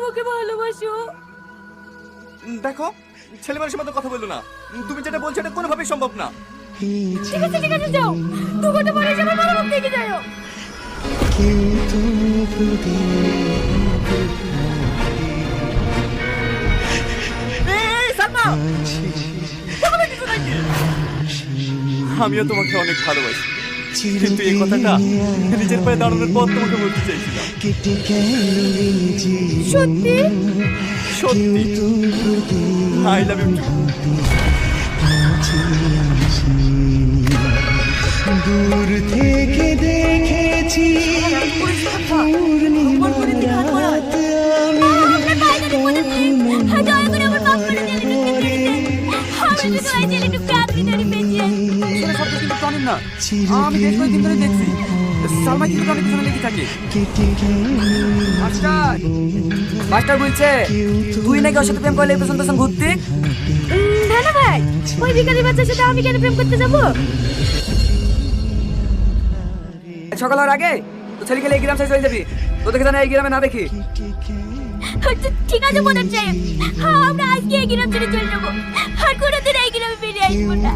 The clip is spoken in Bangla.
আমাকে ভালোবাসো। দেখো, ছেলে মানুষের মতো কথা বললো না। তুমি যেটা বলছো এটা কোনোভাবেই সম্ভব না। ঠিক আছে ঠিক আছে, যাও। 2 ঘন্টা পরে এসে আমার বাবার মুখ দেখে যাও। আমিও তোমাকে অনেক ভালোবাসি, কিন্তু এই কথাটা নিজের পায়ে দাঁড়ানোর পর তোমাকে বলতে চাইছিলাম। সত্যি? সত্যি, আই লাভ ইউ। দূর থেকে দেখেছি পূর্ণিমার রাত আমি দয়া করে আমার বাপ মারা জেলে ঢুকতে দিন। আমি শুধু ওই জেলে ঢুকতে আপনি ধরে বেঁচে আছি। ছেলে শব্দ কিন্তু জানেন না। আমি বেশ কয়েকদিন ধরে দেখছি সালমা কিন্তু অনেক পিছনে লেগে থাকে। মাস্টার মাস্টার বলছে তুই নাকি ওর সাথে প্রেম করলে এই পেছন পেছন ঘুরতে। না না ভাই, ওই ভিখারি বাচ্চার সাথে আমি কেন প্রেম করতে যাবো? সকাল হওয়ার আগে তো ছেলে গেলে এই গ্রাম শেষ হয়ে যাবি। তোদেরকে জানা এই গ্রামে না দেখি। ঠিক আছে প্রধান সাহেব, আমরা আজকে এই গ্রাম ছেড়ে চলে যাবো, আর কোনোদিন এই গ্রামে ফিরে আসবো না।